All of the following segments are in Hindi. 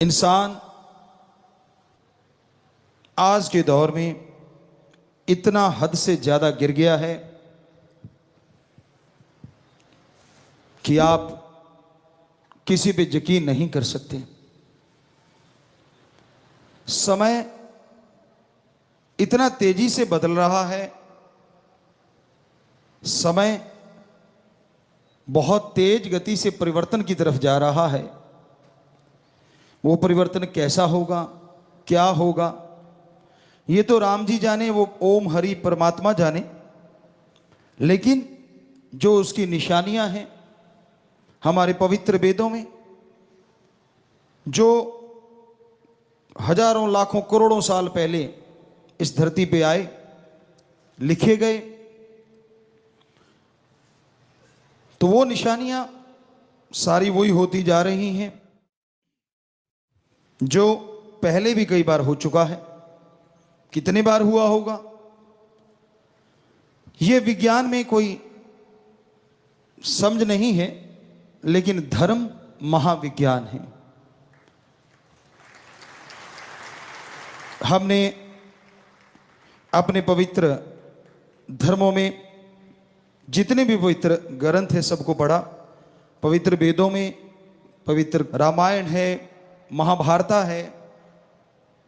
इंसान आज के दौर में इतना हद से ज़्यादा गिर गया है कि आप किसी पे यकीन नहीं कर सकते। समय इतना तेजी से बदल रहा है, समय बहुत तेज गति से परिवर्तन की तरफ जा रहा है। वो परिवर्तन कैसा होगा, क्या होगा, ये तो राम जी जाने, वो ओम हरि परमात्मा जाने। लेकिन जो उसकी निशानियां हैं हमारे पवित्र वेदों में, जो हजारों लाखों करोड़ों साल पहले इस धरती पे आए, लिखे गए, तो वो निशानियां सारी वही होती जा रही हैं जो पहले भी कई बार हो चुका है। कितने बार हुआ होगा, ये विज्ञान में कोई समझ नहीं है, लेकिन धर्म महाविज्ञान है। हमने अपने पवित्र धर्मों में जितने भी पवित्र ग्रंथ है सबको पढ़ा। पवित्र वेदों में पवित्र रामायण है, महाभारत है,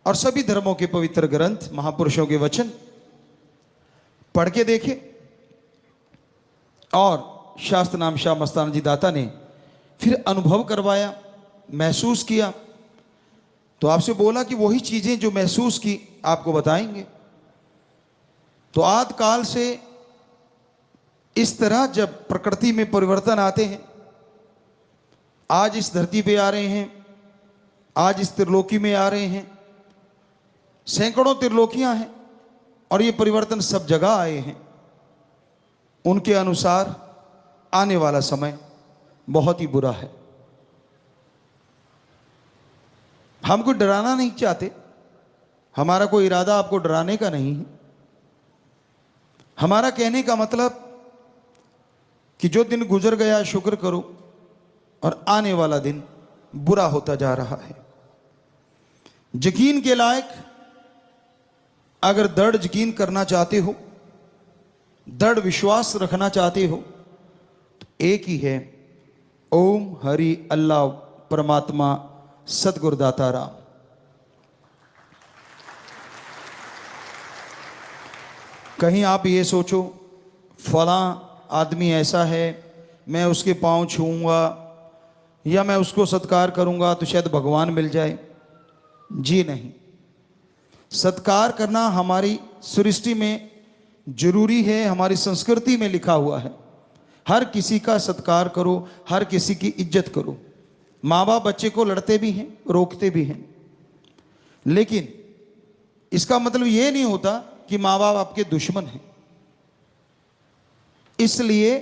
और सभी धर्मों के पवित्र ग्रंथ, महापुरुषों के वचन पढ़ के देखे। और शास्त्र नाम शाह मस्ताना जी दाता ने फिर अनुभव करवाया, महसूस किया। तो आपसे बोला कि वही चीजें जो महसूस की आपको बताएंगे। तो आदि काल से इस तरह जब प्रकृति में परिवर्तन आते हैं, आज इस धरती पे आ रहे हैं, आज इस त्रिलोकी में आ रहे हैं, सैकड़ों त्रिलोकियां हैं, और ये परिवर्तन सब जगह आए हैं। उनके अनुसार आने वाला समय बहुत ही बुरा है। हम कोई डराना नहीं चाहते, हमारा कोई इरादा आपको डराने का नहीं है। हमारा कहने का मतलब कि जो दिन गुजर गया शुक्र करो, और आने वाला दिन बुरा होता जा रहा है। यकीन के लायक अगर दृढ़ यकीन करना चाहते हो, दृढ़ विश्वास रखना चाहते हो, तो एक ही है, ओम हरि अल्लाह परमात्मा सतगुरुदाता राम। कहीं आप ये सोचो फलां आदमी ऐसा है, मैं उसके पांव छूऊंगा या मैं उसको सत्कार करूंगा तो शायद भगवान मिल जाए। जी नहीं, सत्कार करना हमारी सृष्टि में जरूरी है, हमारी संस्कृति में लिखा हुआ है। हर किसी का सत्कार करो, हर किसी की इज्जत करो। माँ बाप बच्चे को लड़ते भी हैं, रोकते भी हैं, लेकिन इसका मतलब ये नहीं होता कि माँ बाप आपके दुश्मन हैं। इसलिए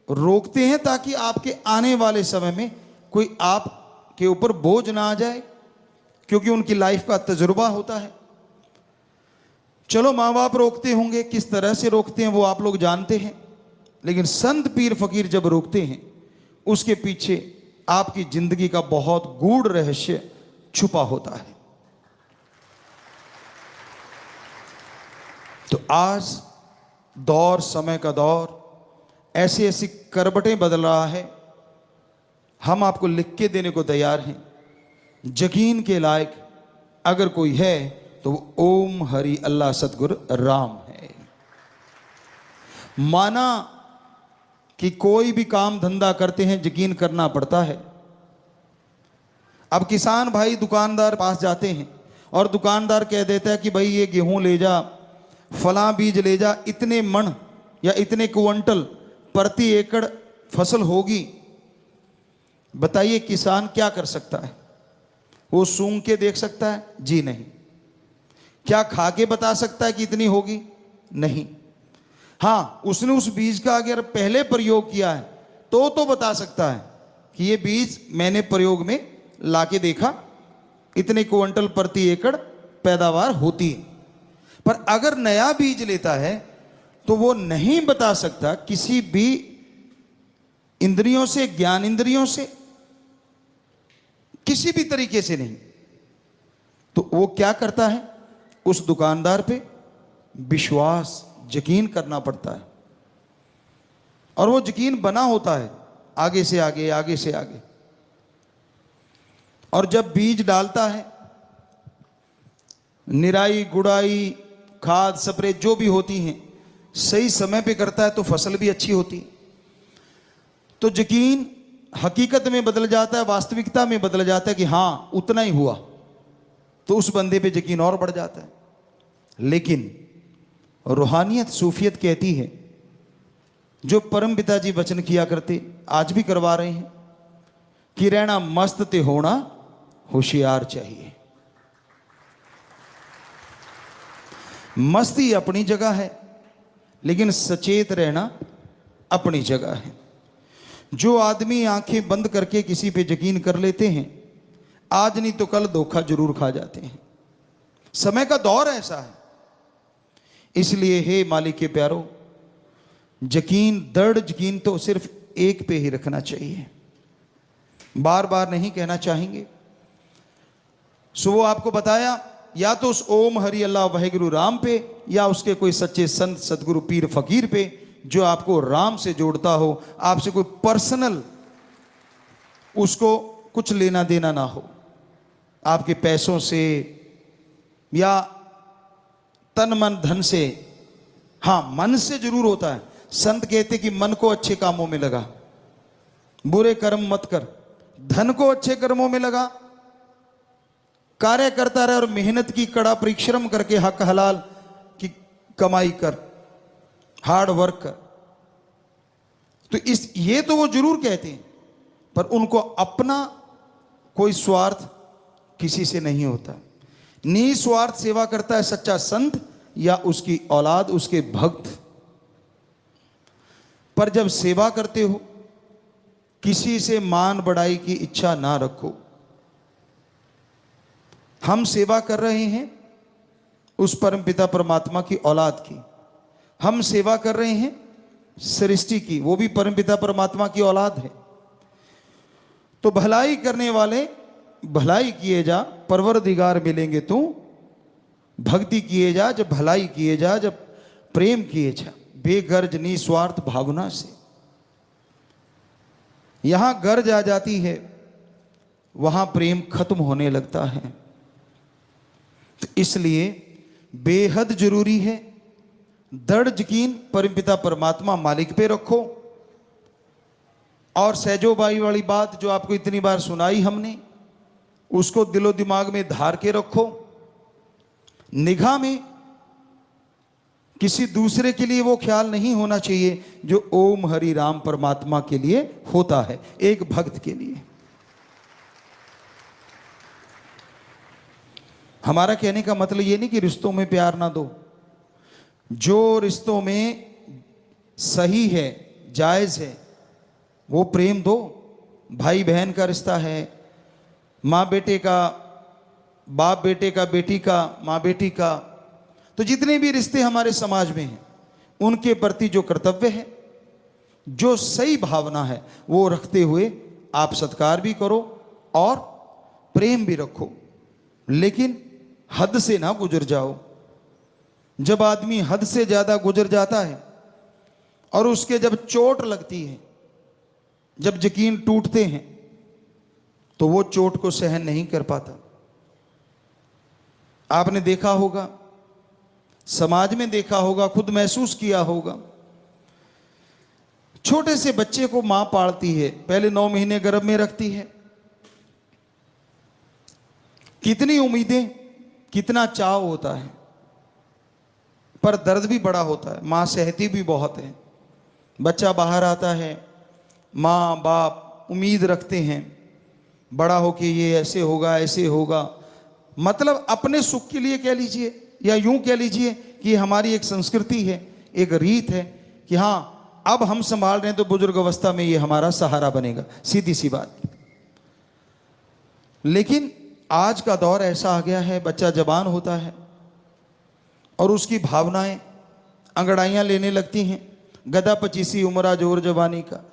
रोकते हैं ताकि आपके आने वाले समय में कोई आपके ऊपर बोझ ना आ जाए, क्योंकि उनकी लाइफ का तजुर्बा होता है। चलो माँ बाप रोकते होंगे, किस तरह से रोकते हैं वो आप लोग जानते हैं, लेकिन संत पीर फकीर जब रोकते हैं उसके पीछे आपकी जिंदगी का बहुत गूढ़ रहस्य छुपा होता है। तो आज दौर, समय का दौर ऐसी ऐसी करवटें बदल रहा है, हम आपको लिख के देने को तैयार हैं। यकीन के लायक अगर कोई है तो वो ओम हरि अल्लाह सतगुरु राम है। माना कि कोई भी काम धंधा करते हैं यकीन करना पड़ता है। अब किसान भाई दुकानदार पास जाते हैं और दुकानदार कह देता है कि भाई ये गेहूं ले जा, फलां बीज ले जा, इतने मन या इतने क्विंटल प्रति एकड़ फसल होगी। बताइए किसान क्या कर सकता है? वो सूंघ के देख सकता है? जी नहीं। क्या खा के बता सकता है कि इतनी होगी? नहीं। हाँ, उसने उस बीज का अगर पहले प्रयोग किया है तो बता सकता है कि ये बीज मैंने प्रयोग में लाके देखा, इतने क्विंटल प्रति एकड़ पैदावार होती है। पर अगर नया बीज लेता है तो वो नहीं बता सकता किसी भी इंद्रियों से, ज्ञान इंद्रियों से, किसी भी तरीके से नहीं। तो वो क्या करता है, उस दुकानदार पे विश्वास, यकीन करना पड़ता है, और वो यकीन बना होता है आगे से आगे, आगे से आगे। और जब बीज डालता है, निराई गुड़ाई, खाद स्प्रे जो भी होती हैं सही समय पे करता है तो फसल भी अच्छी होती है। तो यकीन हकीकत में बदल जाता है, वास्तविकता में बदल जाता है कि हाँ उतना ही हुआ, तो उस बंदे पे यकीन और बढ़ जाता है। लेकिन रूहानियत, सूफियत कहती है, जो परम पिताजी वचन किया करते, आज भी करवा रहे हैं, कि रहना मस्त ते होना होशियार चाहिए। मस्ती अपनी जगह है, लेकिन सचेत रहना अपनी जगह है। जो आदमी आंखें बंद करके किसी पे यकीन कर लेते हैं, आज नहीं तो कल धोखा जरूर खा जाते हैं। समय का दौर ऐसा है। इसलिए हे मालिक के प्यारो, यकीन, दृढ़ यकीन तो सिर्फ एक पे ही रखना चाहिए, बार बार नहीं कहना चाहेंगे। सो वो आपको बताया, या तो उस ओम हरि अल्लाह वाहेगुरु राम पे, या उसके कोई सच्चे संत सदगुरु पीर फकीर पे, जो आपको राम से जोड़ता हो, आपसे कोई पर्सनल उसको कुछ लेना देना ना हो, आपके पैसों से या तन मन धन से। हाँ, मन से जरूर होता है। संत कहते कि मन को अच्छे कामों में लगा, बुरे कर्म मत कर, धन को अच्छे कर्मों में लगा, कार्य करता रहे और मेहनत की, कड़ा परिश्रम करके हक हलाल की कमाई कर, हार्ड वर्क कर। तो ये तो वो जरूर कहते हैं, पर उनको अपना कोई स्वार्थ किसी से नहीं होता। निस्वार्थ सेवा करता है सच्चा संत या उसकी औलाद, उसके भक्त। पर जब सेवा करते हो, किसी से मान बढ़ाई की इच्छा ना रखो। हम सेवा कर रहे हैं उस परमपिता परमात्मा की औलाद की, हम सेवा कर रहे हैं सृष्टि की, वो भी परमपिता परमात्मा की औलाद है। तो भलाई करने वाले भलाई किए जा, परवरदिगार मिलेंगे तू। भक्ति किए जा, जब भलाई किए जा, जब प्रेम किए जा, बेगर्ज निस्वार्थ भावना से। यहां गर्ज आ जाती है, वहां प्रेम खत्म होने लगता है। तो इसलिए बेहद जरूरी है, दृढ़ यकीन परमपिता परमात्मा मालिक पे रखो। और सहजोबाई वाली बात जो आपको इतनी बार सुनाई हमने, उसको दिलो दिमाग में धार के रखो। निगाह में किसी दूसरे के लिए वो ख्याल नहीं होना चाहिए जो ओम हरि राम परमात्मा के लिए होता है, एक भक्त के लिए। हमारा कहने का मतलब ये नहीं कि रिश्तों में प्यार ना दो। जो रिश्तों में सही है, जायज है, वो प्रेम दो। भाई बहन का रिश्ता है, माँ बेटे का, बाप बेटे का, बेटी का, माँ बेटी का, तो जितने भी रिश्ते हमारे समाज में हैं, उनके प्रति जो कर्तव्य है, जो सही भावना है, वो रखते हुए आप सत्कार भी करो और प्रेम भी रखो। लेकिन हद से ना गुजर जाओ। जब आदमी हद से ज्यादा गुजर जाता है और उसके जब चोट लगती है, जब यकीन टूटते हैं, तो वो चोट को सहन नहीं कर पाता। आपने देखा होगा, समाज में देखा होगा, खुद महसूस किया होगा। छोटे से बच्चे को मां पालती है, पहले 9 महीने गर्भ में रखती है, कितनी उम्मीदें, कितना चाव होता है, पर दर्द भी बड़ा होता है। मां सहती भी बहुत है। बच्चा बाहर आता है, माँ बाप उम्मीद रखते हैं बड़ा हो कि ये ऐसे होगा, ऐसे होगा। मतलब अपने सुख के लिए कह लीजिए, या यूं कह लीजिए कि हमारी एक संस्कृति है, एक रीत है कि हाँ अब हम संभाल रहे हैं तो बुजुर्ग अवस्था में ये हमारा सहारा बनेगा, सीधी सी बात। लेकिन आज का दौर ऐसा आ गया है, बच्चा जवान होता है और उसकी भावनाएं अंगड़ाइयां लेने लगती हैं। गदा पचीसी उमरा जोर जवानी का,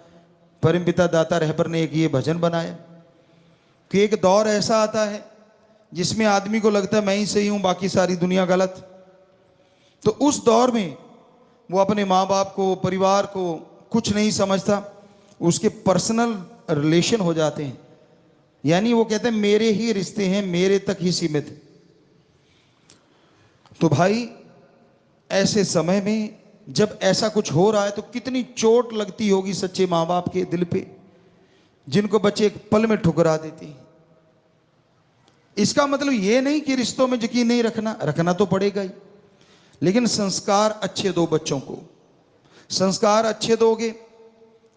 परमपिता दाता रहबर ने एक ये भजन बनाया कि एक दौर ऐसा आता है जिसमें आदमी को लगता है मैं ही सही हूं, बाकी सारी दुनिया गलत। तो उस दौर में वो अपने माँ बाप को, परिवार को कुछ नहीं समझता, उसके पर्सनल रिलेशन हो जाते हैं। यानी वो कहते हैं मेरे ही रिश्ते हैं, मेरे तक ही सीमित है। तो भाई ऐसे समय में जब ऐसा कुछ हो रहा है तो कितनी चोट लगती होगी सच्चे माँ बाप के दिल पे, जिनको बच्चे एक पल में ठुकरा देते हैं। इसका मतलब ये नहीं कि रिश्तों में यकीन नहीं रखना, रखना तो पड़ेगा ही, लेकिन संस्कार अच्छे दो बच्चों को। संस्कार अच्छे दोगे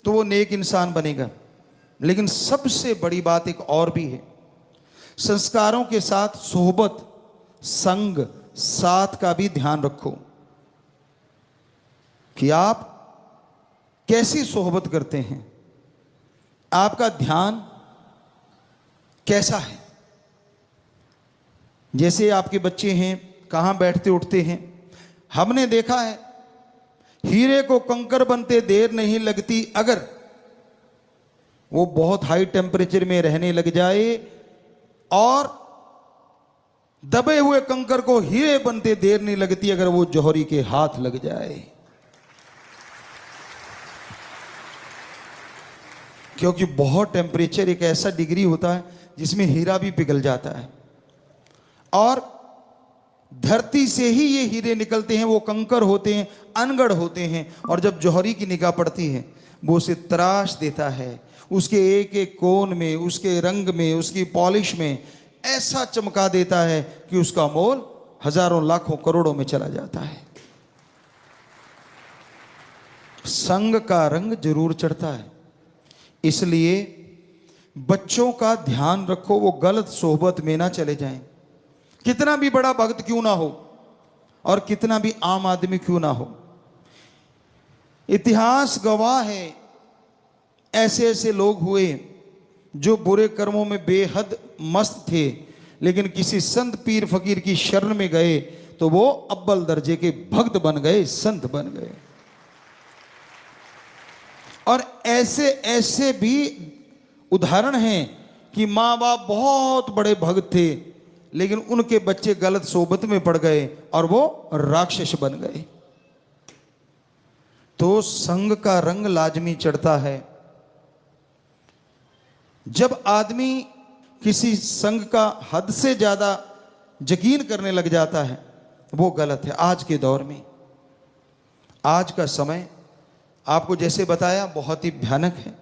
तो वो नेक इंसान बनेगा। लेकिन सबसे बड़ी बात एक और भी है, संस्कारों के साथ सोहबत, संग, साथ का भी ध्यान रखो कि आप कैसी सोहबत करते हैं, आपका ध्यान कैसा है। जैसे आपके बच्चे हैं, कहाँ बैठते उठते हैं। हमने देखा है हीरे को कंकर बनते देर नहीं लगती, अगर वो बहुत हाई टेम्परेचर में रहने लग जाए, और दबे हुए कंकर को हीरे बनते देर नहीं लगती अगर वो जौहरी के हाथ लग जाए। क्योंकि बहुत टेम्परेचर एक ऐसा डिग्री होता है जिसमें हीरा भी पिघल जाता है, और धरती से ही ये हीरे निकलते हैं, वो कंकर होते हैं, अनगढ़ होते हैं। और जब जौहरी की निगाह पड़ती है वो उसे तराश देता है, उसके एक एक कोण में, उसके रंग में, उसकी पॉलिश में ऐसा चमका देता है कि उसका मोल हजारों लाखों करोड़ों में चला जाता है। संग का रंग जरूर चढ़ता है। इसलिए बच्चों का ध्यान रखो, वो गलत सोहबत में ना चले जाएं। कितना भी बड़ा भक्त क्यों ना हो और कितना भी आम आदमी क्यों ना हो, इतिहास गवाह है ऐसे ऐसे लोग हुए जो बुरे कर्मों में बेहद मस्त थे, लेकिन किसी संत पीर फकीर की शरण में गए तो वो अव्वल दर्जे के भक्त बन गए, संत बन गए। और ऐसे ऐसे भी उदाहरण हैं कि माँ बाप बहुत बड़े भक्त थे, लेकिन उनके बच्चे गलत सोबत में पड़ गए और वो राक्षस बन गए। तो संग का रंग लाजमी चढ़ता है। जब आदमी किसी संग का हद से ज्यादा यकीन करने लग जाता है वो गलत है। आज के दौर में, आज का समय आपको जैसे बताया बहुत ही भयानक है।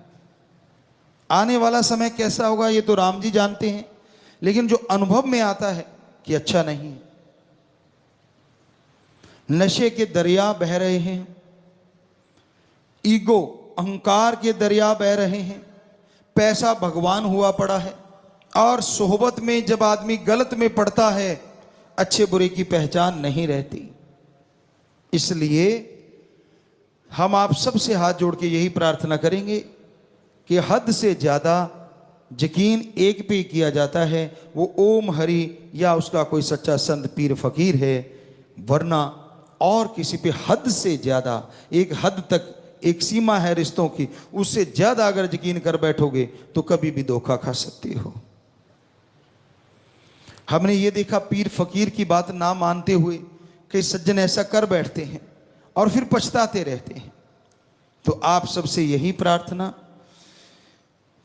आने वाला समय कैसा होगा ये तो राम जी जानते हैं, लेकिन जो अनुभव में आता है कि अच्छा नहीं है। नशे के दरिया बह रहे हैं, ईगो, अहंकार के दरिया बह रहे हैं, पैसा भगवान हुआ पड़ा है, और सोहबत में जब आदमी गलत में पड़ता है अच्छे बुरे की पहचान नहीं रहती। इसलिए हम आप सबसे हाथ जोड़ के यही प्रार्थना करेंगे कि हद से ज्यादा यकीन एक पे किया जाता है, वो ओम हरि या उसका कोई सच्चा संत पीर फकीर है, वरना और किसी पे हद से ज्यादा, एक हद तक एक सीमा है रिश्तों की, उससे ज्यादा अगर यकीन कर बैठोगे तो कभी भी धोखा खा सकते हो। हमने ये देखा पीर फकीर की बात ना मानते हुए कई सज्जन ऐसा कर बैठते हैं और फिर पछताते रहते हैं। तो आप सबसे यही प्रार्थना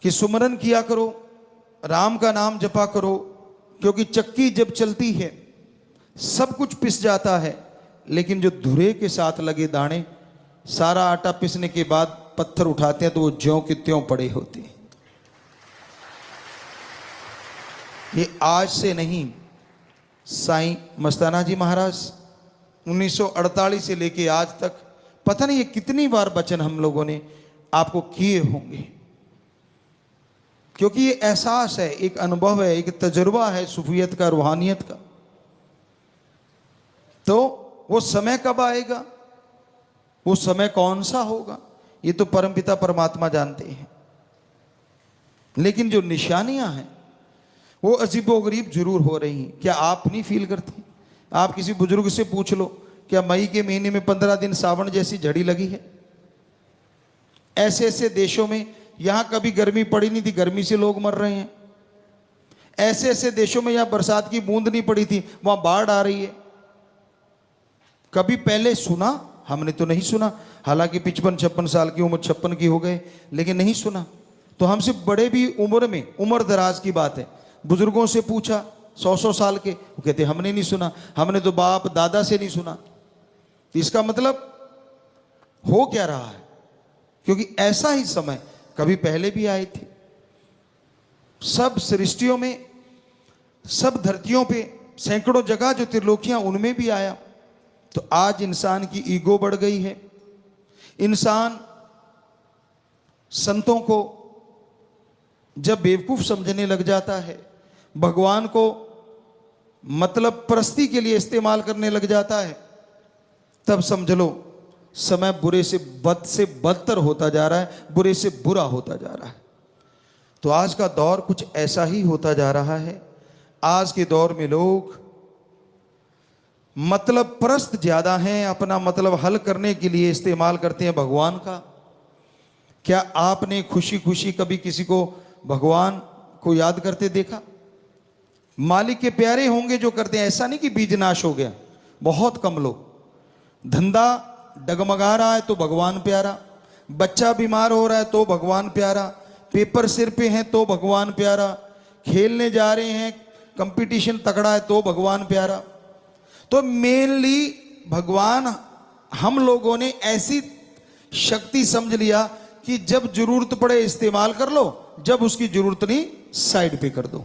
कि सुमरन किया करो, राम का नाम जपा करो, क्योंकि चक्की जब चलती है सब कुछ पिस जाता है, लेकिन जो धुरे के साथ लगे दाने, सारा आटा पिसने के बाद पत्थर उठाते हैं तो वो ज्यों के त्यों पड़े होते हैं। ये आज से नहीं, साईं मस्ताना जी महाराज 1948 से लेके आज तक पता नहीं ये कितनी बार वचन हम लोगों ने आपको किए होंगे, क्योंकि ये एहसास है, एक अनुभव है, एक तजुर्बा है सूफियत का, रूहानियत का। तो वो समय कब आएगा, वो समय कौन सा होगा, ये तो परमपिता परमात्मा जानते हैं। लेकिन जो निशानियां हैं वो अजीबोगरीब जरूर हो रही हैं। क्या आप नहीं फील करते? आप किसी बुजुर्ग से पूछ लो, क्या मई के महीने में 15 दिन सावन जैसी झड़ी लगी है? ऐसे ऐसे देशों में, यहां कभी गर्मी पड़ी नहीं थी, गर्मी से लोग मर रहे हैं। ऐसे ऐसे देशों में यहाँ बरसात की बूंद नहीं पड़ी थी, वहां बाढ़ आ रही है। कभी पहले सुना? हमने तो नहीं सुना। हालांकि 55-56 साल की उम्र, 56 की हो गए, लेकिन नहीं सुना। तो हमसे बड़े भी उम्र में, उम्र दराज की बात है, बुजुर्गों से पूछा 100-100 साल के, वो कहते हमने नहीं सुना, हमने तो बाप दादा से नहीं सुना। इसका मतलब हो क्या रहा है? क्योंकि ऐसा ही समय कभी पहले भी आए थे। सब सृष्टियों में, सब धरतियों पे, सैकड़ों जगह जो त्रिलोकियां, उनमें भी आया। तो आज इंसान की ईगो बढ़ गई है। इंसान संतों को जब बेवकूफ समझने लग जाता है, भगवान को मतलब परस्ती के लिए इस्तेमाल करने लग जाता है, तब समझ लो समय बुरे से बदतर होता जा रहा है, बुरे से बुरा होता जा रहा है। तो आज का दौर कुछ ऐसा ही होता जा रहा है। आज के दौर में लोग मतलब परस्त ज्यादा हैं, अपना मतलब हल करने के लिए इस्तेमाल करते हैं भगवान का। क्या आपने खुशी खुशी कभी किसी को भगवान को याद करते देखा? मालिक के प्यारे होंगे जो करते हैं, ऐसा नहीं कि बीज नाश हो गया। बहुत कम लोग। धंधा डगमगा रहा है तो भगवान प्यारा, बच्चा बीमार हो रहा है तो भगवान प्यारा, पेपर सिर पे है तो भगवान प्यारा, खेलने जा रहे हैं, कंपटीशन तगड़ा है तो भगवान प्यारा। तो मेनली भगवान हम लोगों ने ऐसी शक्ति समझ लिया कि जब जरूरत पड़े इस्तेमाल कर लो, जब उसकी जरूरत नहीं साइड पे कर दो।